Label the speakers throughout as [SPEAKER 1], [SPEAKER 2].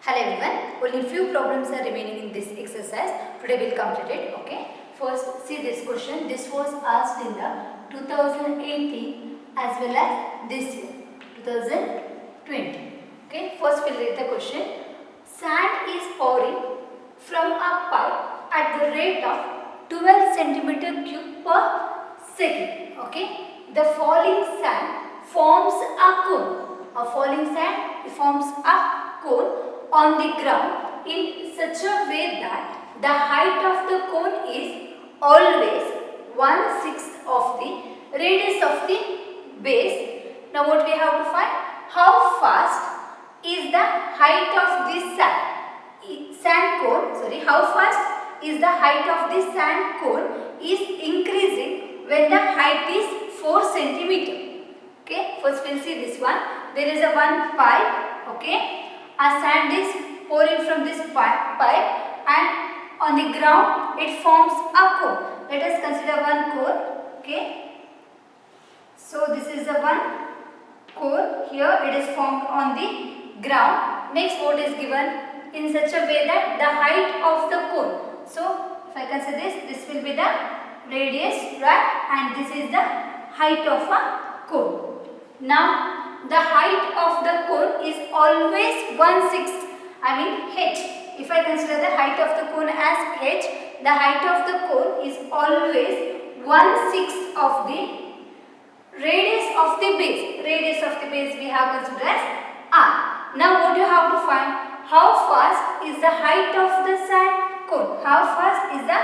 [SPEAKER 1] Hello everyone, only few problems are remaining in this exercise. Today we'll complete it. Okay. First, see this question. This was asked in the 2018 as well as this year, 2020. Okay. First, we'll read the question. Sand is pouring from a pipe at the rate of 12 centimeter cube per second. Okay. The falling sand forms a cone. A falling sand forms a cone on the ground in such a way that the height of the cone is always 1/6 of the radius of the base. Now what we have to find? How fast is the height of this sand cone? How fast is the height of this sand cone is increasing when the height is 4 centimeter. Okay, first we'll see this one. There is a one pipe. Okay. A sand is pouring from this pipe and on the ground it forms a cone. Let us consider one cone. Okay. So this is the one cone. Here it is formed on the ground. Next what is given in such a way that the height of the cone. So if I consider this will be the radius, right? And this is the height of a cone. Now the height of the cone is always 1/6, h. If I consider the height of the cone as h, the height of the cone is always 1/6 of the radius of the base. Radius of the base we have considered as r. Now what you have to find? How fast is the height of the sand cone? How fast is the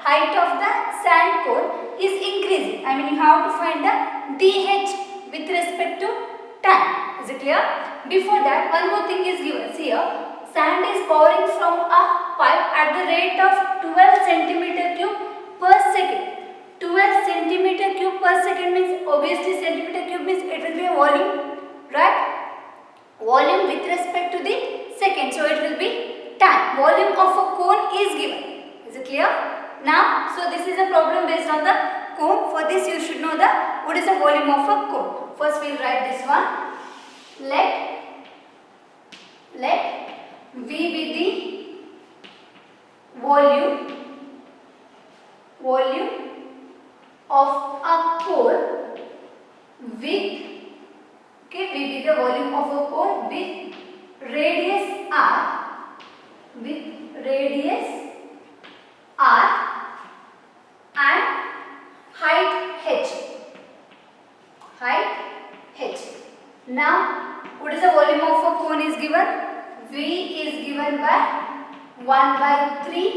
[SPEAKER 1] height of the sand cone is increasing? You have to find the dh with respect to time. Is it clear? Before that, one more thing is given. See here, sand is pouring from a pipe at the rate of 12 centimeter cube per second. 12 centimeter cube per second means obviously centimeter cube means it will be a volume, right? Volume with respect to the second. So it will be time. Volume of a cone is given. Is it clear? Now, so this is a problem based on the cone. For this you should know what is the volume of a cone. First we will write this one. Let V be the volume of a cone with, V be the volume of a cone with radius r, and height h. Now, what is the volume of a cone is given? V is given by 1/3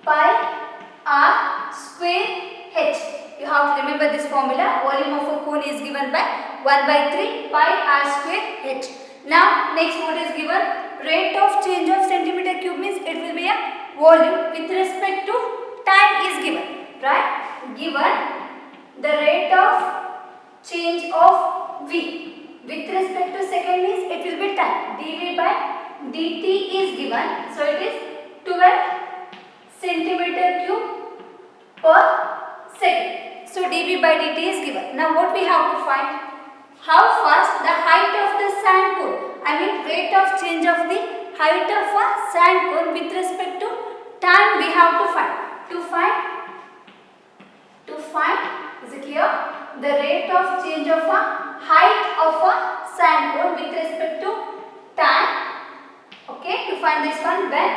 [SPEAKER 1] pi r square h. You have to remember this formula. Volume of a cone is given by 1/3 pi r square h. Now, next what is given? Rate of change of centimeter cube means it will be a volume with respect to time is given, right? Given the rate of change of V with respect to second means it will be time. dV by dt is given. So it is 12 centimeter cube per second. So dV by dt is given. Now what we have to find? How fast the height of the sand cone. Rate of change of the height of a sand cone with respect to time we have to find. To find, is it clear? The rate of change of a height of a sand cone with respect to time. Okay, to find this one when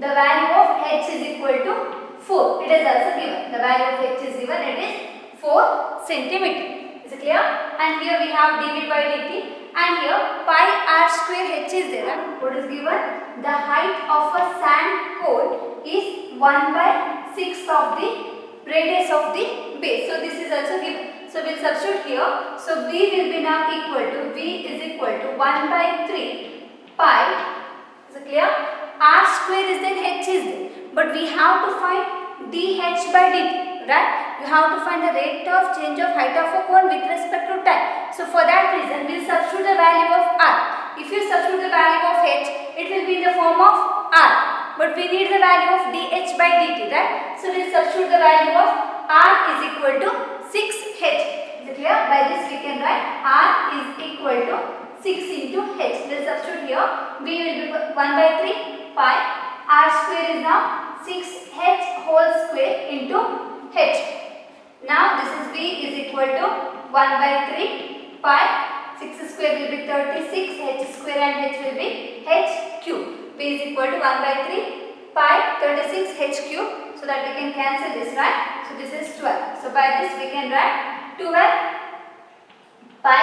[SPEAKER 1] the value of h is equal to 4. It is also given. The value of h is given. It is 4 centimeter. Is it clear? And here we have dV by dt, and here pi r square h is there. And what is given? The height of a sand cone is 1/6 of the radius of the base. So this is also given. So we'll substitute here. So V will be now equal to 1/3 pi. Is it clear? R square is there, h is there. But we have to find dh by dt, right? You have to find the rate of change of height of a cone with respect to time. So for that reason, we'll substitute the value of r. If you substitute the value of h, it will be in the form of r. But we need the value of dh by dt, right? So we'll substitute the value of r is equal to 6h. Is it clear? By this we can write r is equal to 6 into h. We'll substitute here. V will be 1 by 3 pi. R square is now 6h whole square into h. Now this is V is equal to 1 by 3 pi. 6 square will be 36, h square and h will be h cube. V is equal to 1 by 3 pi 36 h cube. So that we can cancel this, right? So this is 12. So by this we can write 12 pi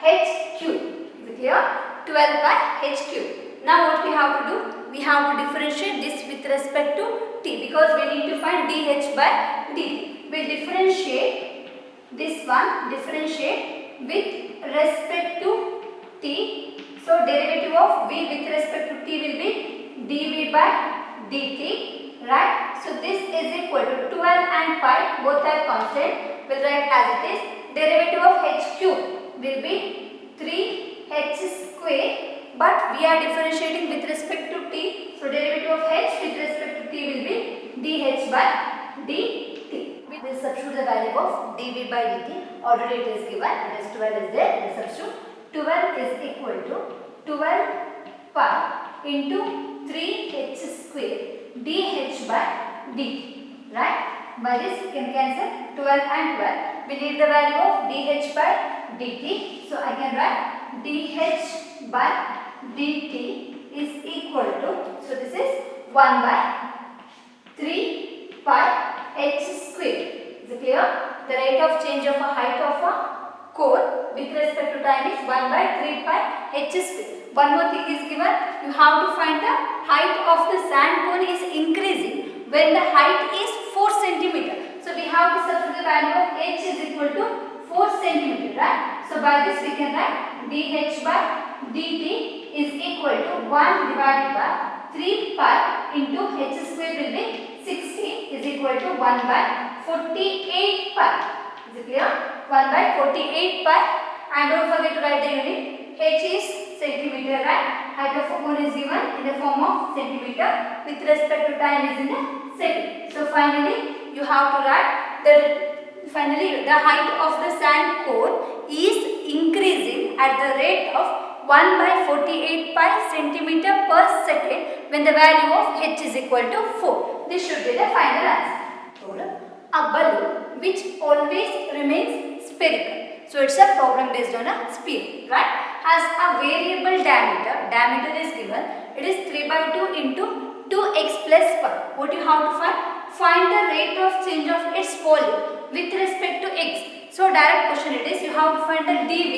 [SPEAKER 1] h cube. Is it clear? 12 pi h cube. Now what we have to do? We have to differentiate this with respect to t, because we need to find dh by dt. We differentiate this one, differentiate with respect to t. So derivative of v with respect to t will be dv by dt, right? So this is equal to 12 and pi, both are constant. We'll write as it is. Derivative of h cube will be 3h square, but we are differentiating with respect to t. So derivative of h with respect to t will be dh by dt. We will substitute the value of dv by dt. Already it is given. It is 12 is there. We substitute 12 is equal to 12 pi into 3h square dh by dt, right? By this we can cancel 12 and 12. We need the value of dh by dt. So I can write dh by dt is equal to, so this is 1 by 3 pi h square. Is it clear? The rate of change of a height of a cone with respect to time is 1 by 3 pi h square. One more thing is given. You have to find the height of the sand cone is increasing when the height is 4 centimeter. So we have to substitute the value of h is equal to 4 centimeter, right? So by this we can write dh by dt is equal to 1 divided by 3 pi into h square will be 16 is equal to 1 by 48 pi. Is it clear? 1 by 48 pi. And don't forget to write the unit. H is centimeter, right? Height of a cone is given in the form of centimeter. With respect to time is in a second. So finally you have to write the height of the sand cone is increasing at the rate of 1 by 48 pi centimeter per second when the value of h is equal to 4. This should be the final answer. A balloon which always remains spherical. So it's a problem based on a sphere, right? Has a variable diameter. Diameter is given. It is 3 by 2 into 2x plus 1. What you have to find? Find the rate of change of its volume with respect to x. So direct question it is. You have to find the dv,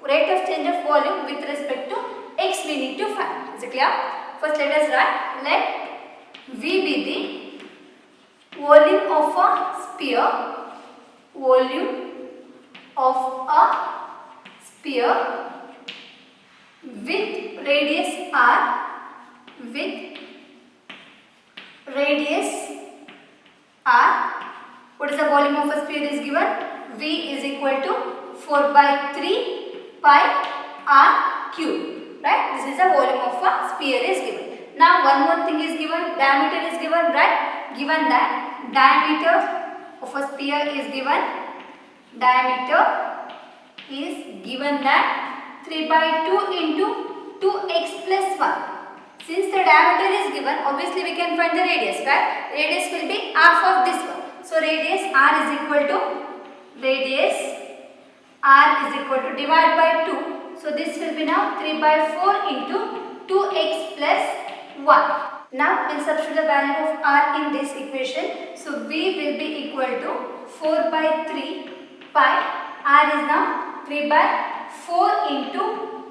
[SPEAKER 1] rate of change of volume with respect to x we need to find. Is it clear? First let us write. Let v be the volume of a sphere. Volume of a sphere with radius r, with radius r. What is the volume of a sphere is given? V is equal to 4 by 3 pi r cube, right? This is the volume of a sphere is given. Now one more thing is given. Diameter is given, right? Given that diameter of a sphere is given. Diameter is given that 3 by 2 into 2x plus 1. Since the diameter is given, obviously we can find the radius, right? Radius will be half of this one. So radius r is equal to divide by 2. So this will be now 3 by 4 into 2x plus 1. Now we will substitute the value of r in this equation. So v will be equal to 4 by 3 pi. R is now 3 by 4 into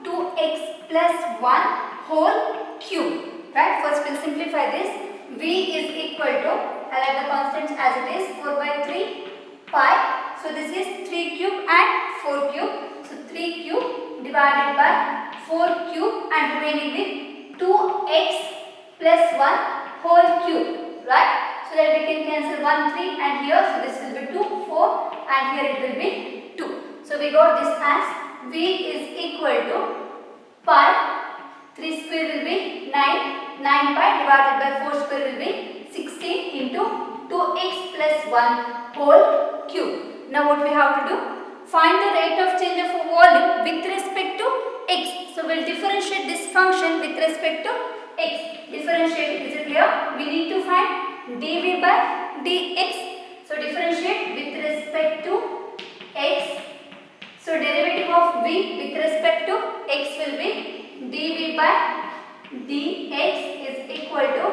[SPEAKER 1] 2x plus 1 whole cube. Right? First we will simplify this. V is equal to, I write the constants as it is, 4 by 3 pi. So this is 3 cube and 4 cube. So 3 cube divided by 4 cube and remaining with 2x plus 1 whole cube. Right? So that we can cancel 1, 3 and here. So this will be 2, 4 and here it will be 2. So we got this as V is equal to pi. 3 square will be 9. 9 pi divided by 4 square will be 16 into 2x plus 1 whole cube. Now what we have to do? Find the rate of change of volume with respect to So we'll differentiate this function with respect to x. Differentiate, is it clear? We need to find dv by dx. So differentiate with respect to x. So derivative of v with respect to x will be dv by dx is equal to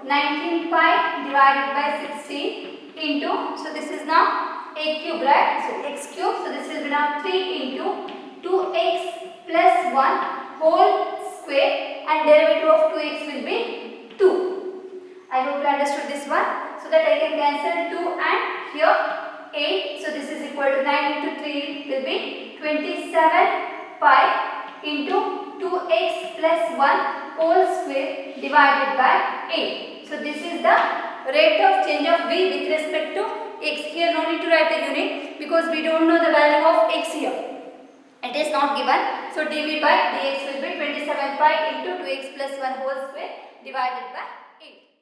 [SPEAKER 1] 19 pi divided by 16 into, so this is now a cube, right? So x cube, so this will be now 3 into 2x plus 1 whole square, and derivative of 2x will be 2. I hope you understood this one. So that I can cancel 2 and here 8. So this is equal to 9 into 3 will be 27 pi into 2x plus 1 whole square divided by 8. So this is the rate of change of v with respect to x. Here no need to write the unit because we don't know the value of x here. It is not given. So dv by dx will be 27 pi into 2x plus 1 whole square divided by 8.